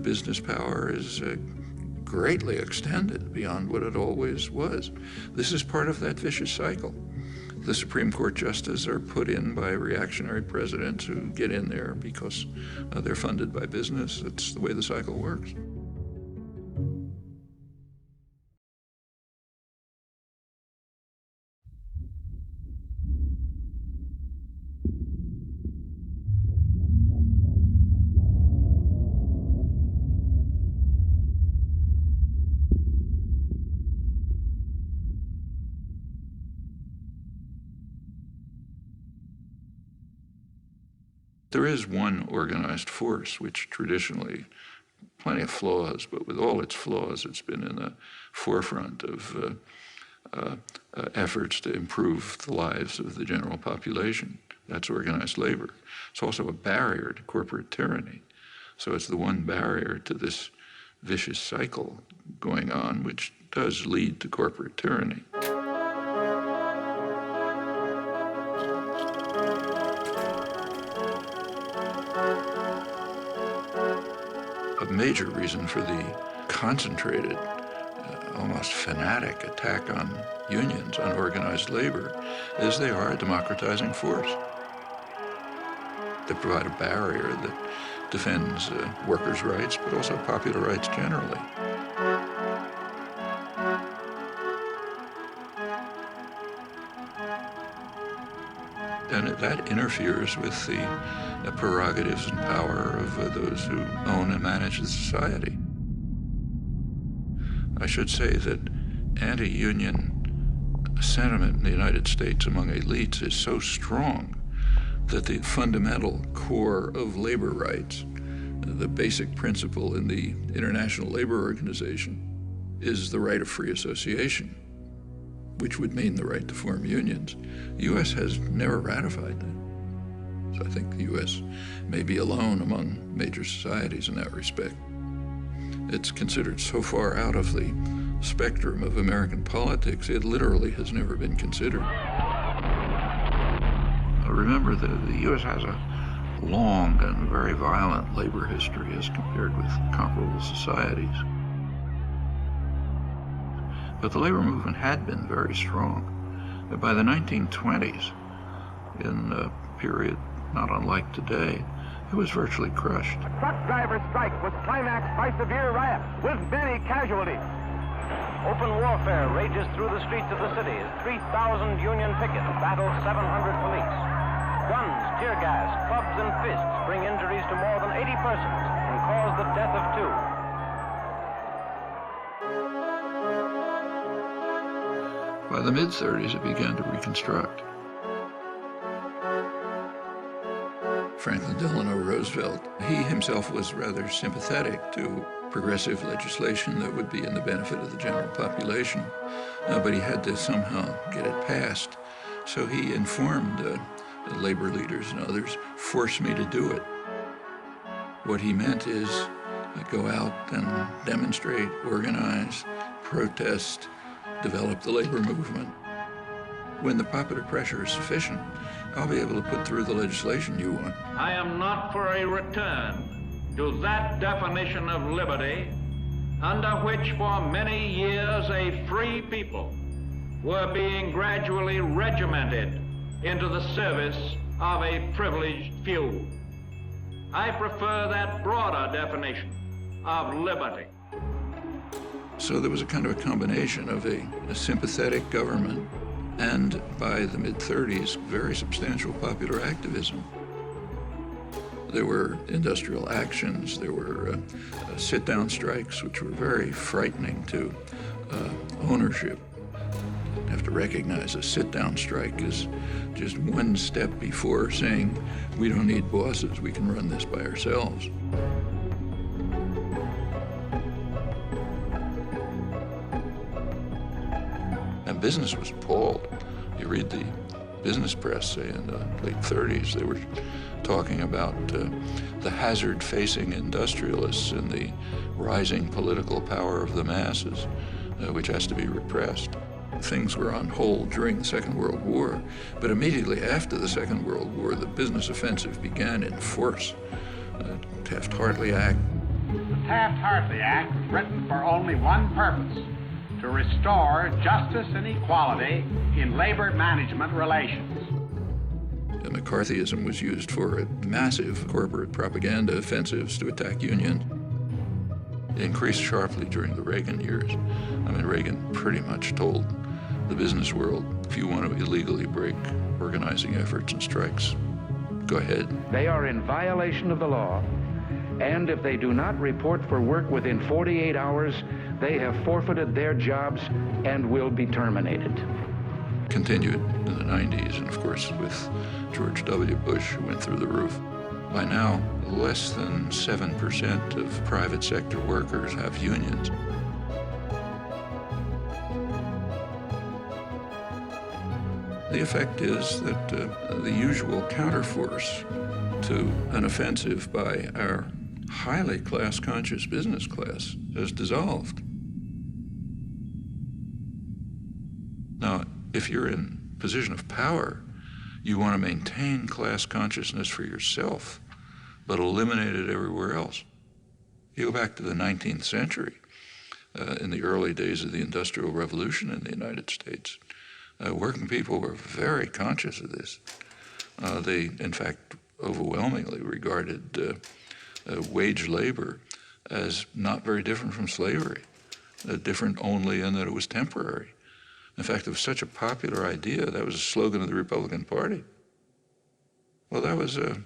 business power is greatly extended beyond what it always was. This is part of that vicious cycle. The Supreme Court justices are put in by reactionary presidents who get in there because they're funded by business. That's the way the cycle works. There is one organized force which traditionally, plenty of flaws, but with all its flaws, it's been in the forefront of efforts to improve the lives of the general population. That's organized labor. It's also a barrier to corporate tyranny. So it's the one barrier to this vicious cycle going on, which does lead to corporate tyranny. A major reason for the concentrated, almost fanatic attack on unions, on organized labor, is they are a democratizing force. They provide a barrier that defends workers' rights, but also popular rights generally. And that interferes with the prerogatives and power of those who own and manage the society. I should say that anti-union sentiment in the United States among elites is so strong that the fundamental core of labor rights, the basic principle in the International Labor Organization, is the right of free association, which would mean the right to form unions. The U.S. has never ratified that. So I think the U.S. may be alone among major societies in that respect. It's considered so far out of the spectrum of American politics, it literally has never been considered. Remember that the U.S. has a long and very violent labor history as compared with comparable societies. But the labor movement had been very strong. By the 1920s, in a period not unlike today, it was virtually crushed. A truck driver strike was climaxed by severe riot with many casualties. Open warfare rages through the streets of the city as 3,000 Union pickets battle 700 police. Guns, tear gas, clubs, and fists bring injuries to more than 80 persons and cause the death of 2. By the mid-30s, it began to reconstruct. Franklin Delano Roosevelt, he himself was rather sympathetic to progressive legislation that would be in the benefit of the general population, but he had to somehow get it passed. So he informed the labor leaders and others, force me to do it. What he meant is go out and demonstrate, organize, protest, develop the labor movement. When the popular pressure is sufficient, I'll be able to put through the legislation you want. I am not for a return to that definition of liberty under which for many years a free people were being gradually regimented into the service of a privileged few. I prefer that broader definition of liberty. So there was a kind of a combination of a sympathetic government and, by the mid-30s, very substantial popular activism. There were industrial actions, there were sit-down strikes, which were very frightening to ownership. You have to recognize a sit-down strike is just one step before saying, we don't need bosses, we can run this by ourselves. And business was appalled. You read the business press, say, in the late 30s, they were talking about the hazard facing industrialists and the rising political power of the masses, which has to be repressed. Things were on hold during the Second World War, but immediately after the Second World War, the business offensive began in force. Taft-Hartley Act. The Taft-Hartley Act was written for only one purpose: to restore justice and equality in labor management relations. McCarthyism was used for massive corporate propaganda offensives to attack unions. It increased sharply during the Reagan years. I mean, Reagan pretty much told the business world, if you want to illegally break organizing efforts and strikes, go ahead. They are in violation of the law, and if they do not report for work within 48 hours, they have forfeited their jobs and will be terminated. Continued in the 90s, and of course with George W. Bush, who went through the roof. By now, less than 7% of private sector workers have unions. The effect is that the usual counterforce to an offensive by our highly class-conscious business class has dissolved. Now, if you're in a position of power, you want to maintain class consciousness for yourself, but eliminate it everywhere else. You go back to the 19th century, in the early days of the Industrial Revolution in the United States, working people were very conscious of this. They, in fact, overwhelmingly regarded wage labor as not very different from slavery, different only in that it was temporary. In fact, it was such a popular idea, that was a slogan of the Republican Party. Well, that was a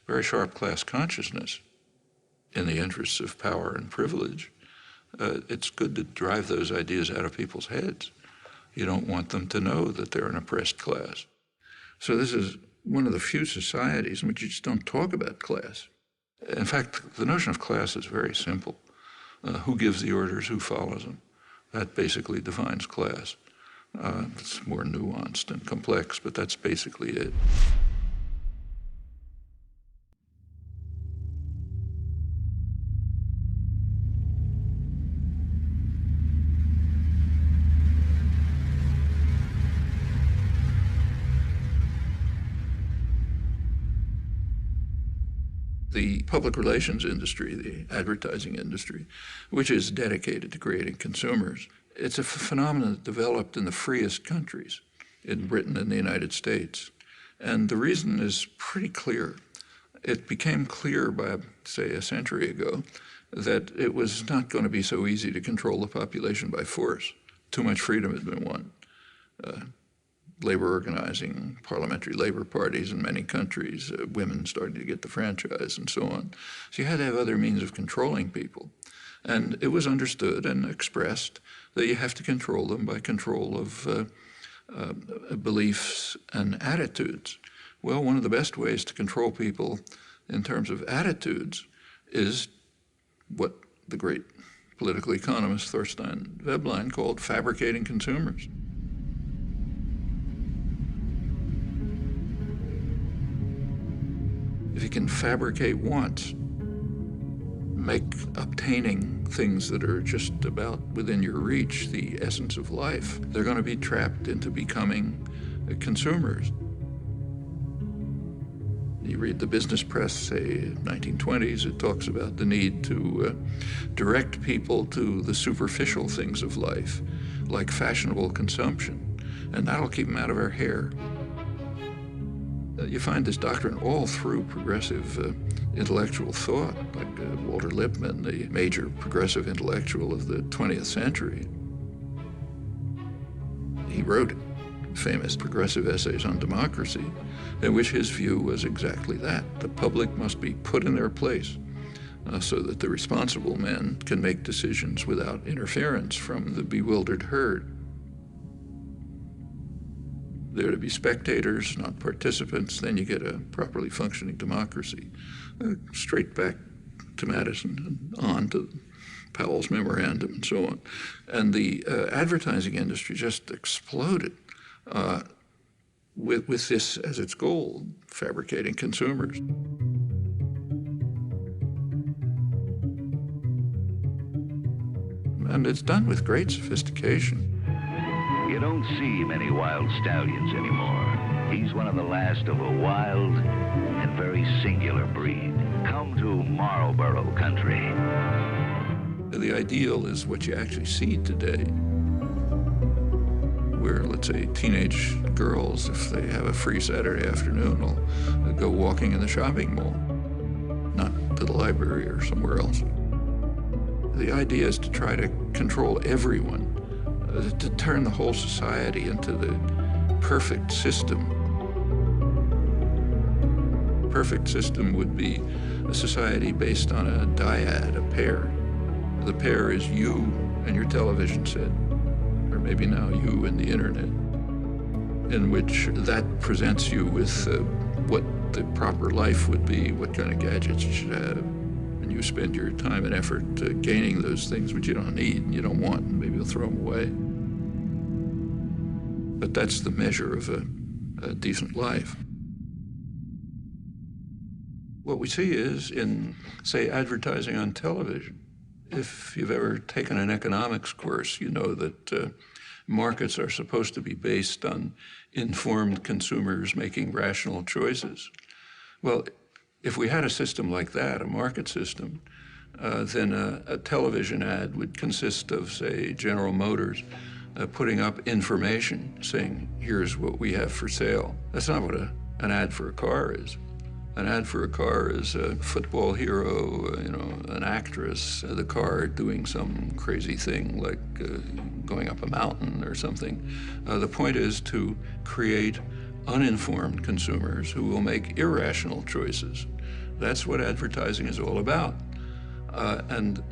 very sharp class consciousness in the interests of power and privilege. It's good to drive those ideas out of people's heads. You don't want them to know that they're an oppressed class. So this is one of the few societies in which you just don't talk about class. In fact, the notion of class is very simple. Who gives the orders, who follows them? That basically defines class. It's more nuanced and complex, but that's basically it. The public relations industry, the advertising industry, which is dedicated to creating consumers, it's a phenomenon that developed in the freest countries, in Britain and the United States. And the reason is pretty clear. It became clear by, say, a century ago that it was not going to be so easy to control the population by force. Too much freedom had been won. Labor organizing, parliamentary labor parties in many countries, women starting to get the franchise and so on. So you had to have other means of controlling people. And it was understood and expressed that you have to control them by control of beliefs and attitudes. Well, one of the best ways to control people in terms of attitudes is what the great political economist Thorstein Veblen called fabricating consumers. If you can fabricate once, make obtaining things that are just about within your reach the essence of life, they're going to be trapped into becoming consumers. You read the business press, say, 1920s, it talks about the need to direct people to the superficial things of life, like fashionable consumption, and that'll keep them out of our hair. You find this doctrine all through progressive intellectual thought, like Walter Lippmann, the major progressive intellectual of the 20th century. He wrote famous progressive essays on democracy, in which his view was exactly that. The public must be put in their place so that the responsible men can make decisions without interference from the bewildered herd. They're to be spectators, not participants, then you get a properly functioning democracy. Straight back to Madison and on to Powell's memorandum and so on. And the advertising industry just exploded with this as its goal, fabricating consumers. And it's done with great sophistication. You don't see many wild stallions anymore. He's one of the last of a wild and very singular breed. Come to Marlboro country. The ideal is what you actually see today, where, let's say, teenage girls, if they have a free Saturday afternoon, will go walking in the shopping mall, not to the library or somewhere else. The idea is to try to control everyone, to turn the whole society into the perfect system. Perfect system would be a society based on a dyad, a pair. The pair is you and your television set, or maybe now you and the internet, in which that presents you with what the proper life would be, what kind of gadgets you should have. And you spend your time and effort gaining those things which you don't need and you don't want, and maybe you'll throw them away. But that's the measure of a decent life. What we see is in, say, advertising on television. If you've ever taken an economics course, you know that markets are supposed to be based on informed consumers making rational choices. Well, if we had a system like that, a market system, then a television ad would consist of, say, General Motors putting up information saying, here's what we have for sale. That's not what an ad for a car is. An ad for a car is a football hero, an actress, the car doing some crazy thing like going up a mountain or something. The point is to create uninformed consumers who will make irrational choices. That's what advertising is all about. And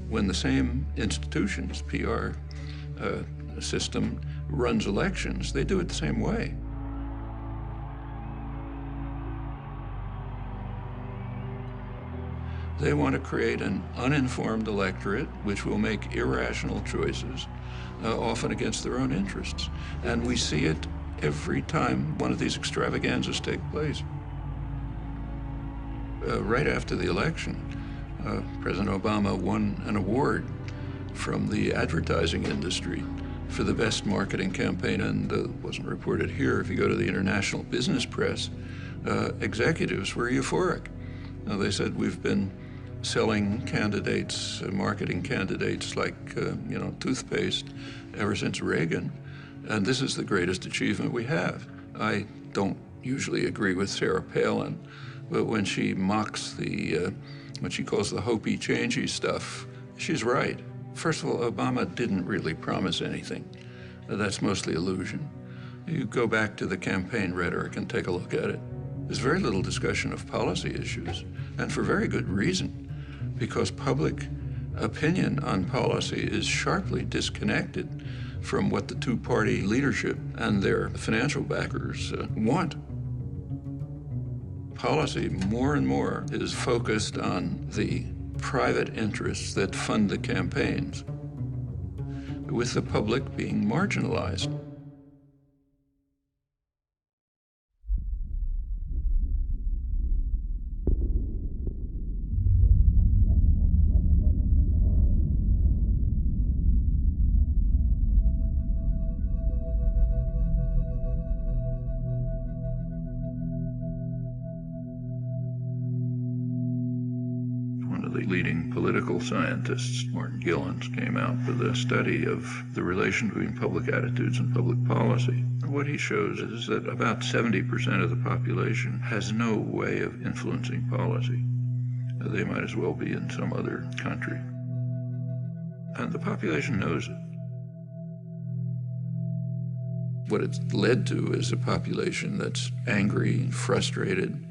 when the same institutions, PR system, runs elections, they do it the same way. They want to create an uninformed electorate which will make irrational choices, often against their own interests. And we see it every time one of these extravaganzas take place. Right after the election, President Obama won an award from the advertising industry for the best marketing campaign, and it wasn't reported here. If you go to the international business press, executives were euphoric. They said, we've been selling candidates, marketing candidates like, toothpaste ever since Reagan, and this is the greatest achievement we have. I don't usually agree with Sarah Palin, but when she mocks what she calls the hopey-changey stuff, she's right. First of all, Obama didn't really promise anything. That's mostly illusion. You go back to the campaign rhetoric and take a look at it. There's very little discussion of policy issues, and for very good reason, because public opinion on policy is sharply disconnected from what the two-party leadership and their financial backers want. Policy, more and more, is focused on the private interests that fund the campaigns, with the public being marginalized. Leading political scientists, Martin Gilens, came out with a study of the relation between public attitudes and public policy. And what he shows is that about 70% of the population has no way of influencing policy. They might as well be in some other country. And the population knows it. What it's led to is a population that's angry, frustrated,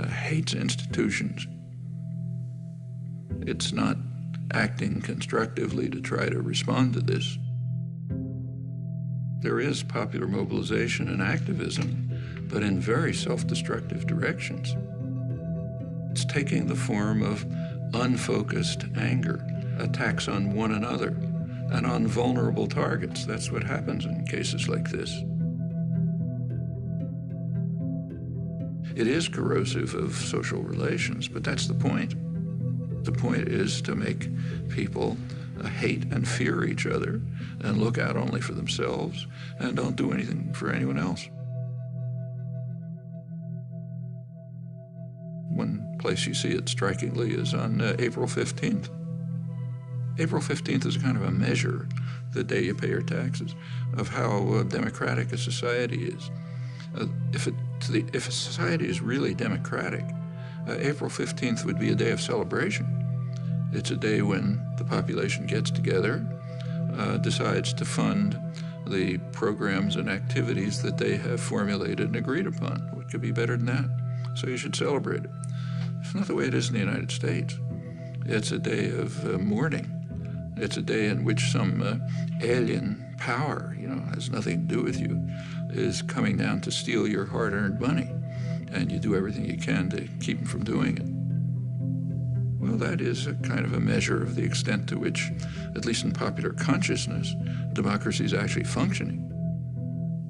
hates institutions. It's not acting constructively to try to respond to this. There is popular mobilization and activism, but in very self-destructive directions. It's taking the form of unfocused anger, attacks on one another, and on vulnerable targets. That's what happens in cases like this. It is corrosive of social relations, but that's the point. The point is to make people hate and fear each other and look out only for themselves and don't do anything for anyone else. One place you see it strikingly is on April 15th. April 15th is kind of a measure, the day you pay your taxes, of how democratic a society is. If a society is really democratic, April 15th would be a day of celebration. It's a day when the population gets together, decides to fund the programs and activities that they have formulated and agreed upon. What could be better than that? So you should celebrate it. It's not the way it is in the United States. It's a day of mourning. It's a day in which some alien power, has nothing to do with you, is coming down to steal your hard-earned money. And you do everything you can to keep them from doing it. Well, that is a kind of a measure of the extent to which, at least in popular consciousness, democracy is actually functioning.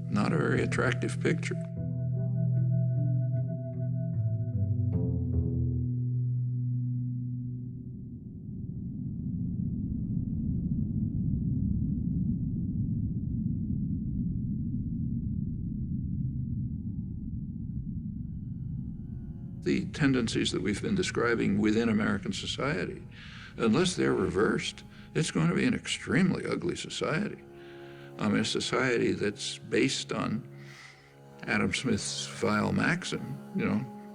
Not a very attractive picture. The tendencies that we've been describing within American society, unless they're reversed, it's going to be an extremely ugly society. A society that's based on Adam Smith's vile maxim,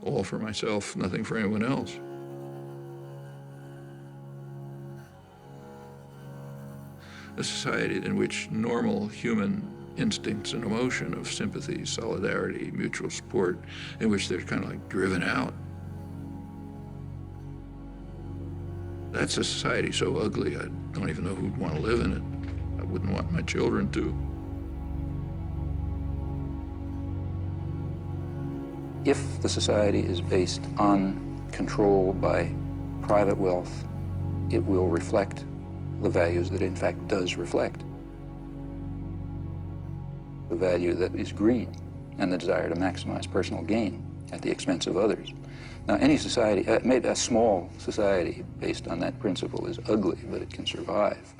all for myself, nothing for anyone else. A society in which normal human instincts and emotion of sympathy, solidarity, mutual support, in which they're kind of like driven out. That's a society so ugly, I don't even know who'd want to live in it. I wouldn't want my children to. If the society is based on control by private wealth, it will reflect the values that it in fact does reflect. The value that is greed and the desire to maximize personal gain at the expense of others. Now, any society, maybe a small society based on that principle is ugly, but it can survive.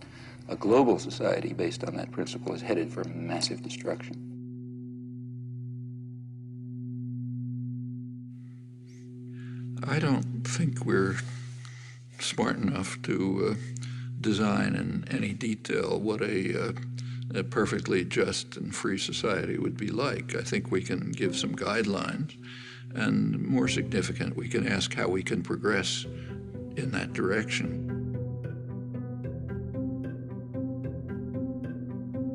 A global society based on that principle is headed for massive destruction. I don't think we're smart enough to design in any detail what a perfectly just and free society would be like. I think we can give some guidelines, and more significant, we can ask how we can progress in that direction.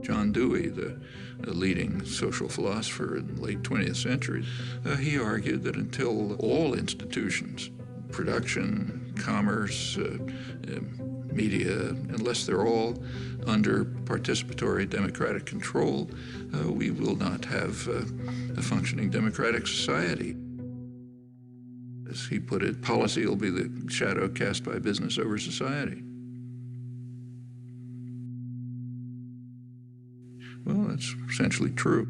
John Dewey, the leading social philosopher in the late 20th century, he argued that until all institutions, production, commerce, media, unless they're all under participatory democratic control, we will not have a functioning democratic society. As he put it, policy will be the shadow cast by business over society. Well, that's essentially true.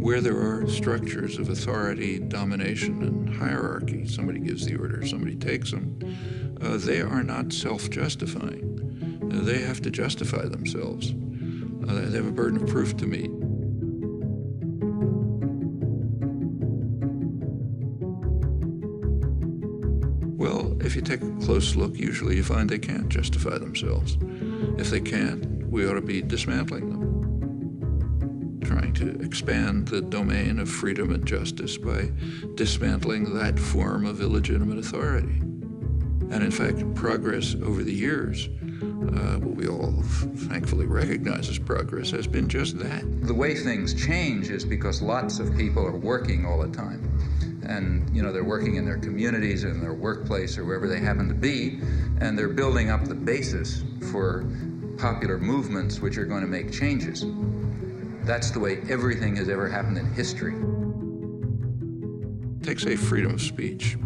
Where there are structures of authority, domination, and hierarchy, somebody gives the order, somebody takes them, they are not self-justifying. They have to justify themselves. They have a burden of proof to meet. Well, if you take a close look, usually you find they can't justify themselves. If they can't, we ought to be dismantling them, trying to expand the domain of freedom and justice by dismantling that form of illegitimate authority. And in fact, progress over the years, what we all thankfully recognize as progress, has been just that. The way things change is because lots of people are working all the time. And, you know, they're working in their communities, in their workplace, or wherever they happen to be, and they're building up the basis for popular movements which are going to make changes. That's the way everything has ever happened in history. Take, say, freedom of speech.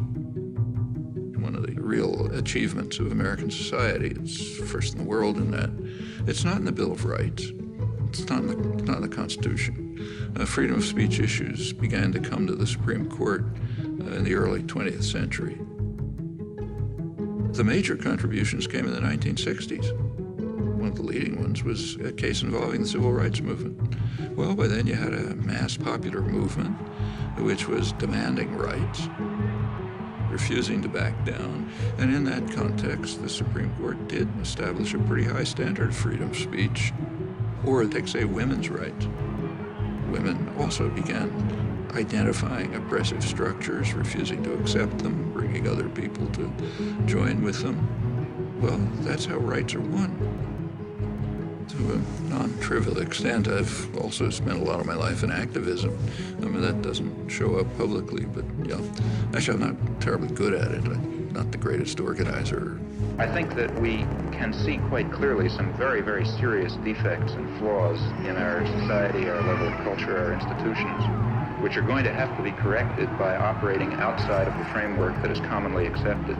One of the real achievements of American society. It's first in the world in that. It's not in the Bill of Rights. It's not in the Constitution. Freedom of speech issues began to come to the Supreme Court in the early 20th century. The major contributions came in the 1960s. One of the leading ones was a case involving the civil rights movement. Well, by then you had a mass popular movement which was demanding rights, refusing to back down. And in that context, the Supreme Court did establish a pretty high standard of freedom of speech. Or take, say, women's rights. Women also began identifying oppressive structures, refusing to accept them, bringing other people to join with them. Well, that's how rights are won. To a non-trivial extent, I've also spent a lot of my life in activism. I mean, that doesn't show up publicly, but yeah. Actually, I'm not terribly good at it. I'm not the greatest organizer. I think that we can see quite clearly some very, very serious defects and flaws in our society, our level of culture, our institutions, which are going to have to be corrected by operating outside of the framework that is commonly accepted.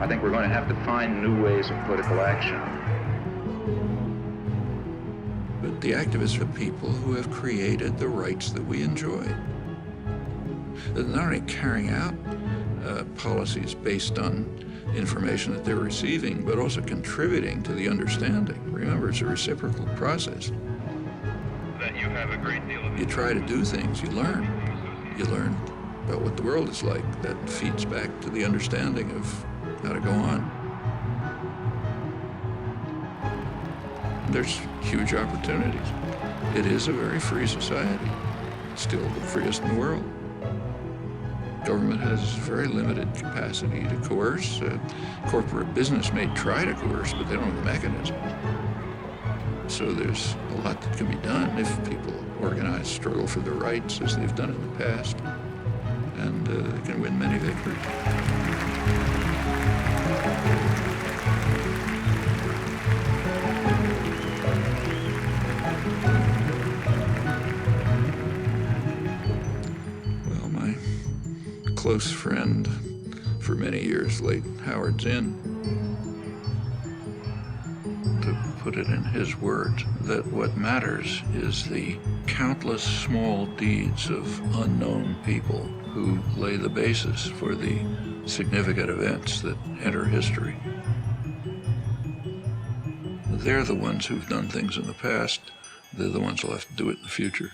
I think we're going to have to find new ways of political action. But the activists are people who have created the rights that we enjoy. They're not only carrying out policies based on information that they're receiving, but also contributing to the understanding. Remember, it's a reciprocal process. That you have a great deal of... You try to do things, you learn. You learn about what the world is like. That feeds back to the understanding of how to go on. There's huge opportunities. It is a very free society, still the freest in the world. Government has very limited capacity to coerce. Corporate business may try to coerce, but they don't have the mechanism. So there's a lot that can be done if people organize, struggle for their rights as they've done in the past, and they can win many victories. Close friend for many years, late Howard Zinn, to put it in his words, that what matters is the countless small deeds of unknown people who lay the basis for the significant events that enter history. They're the ones who've done things in the past. They're the ones who'll have to do it in the future.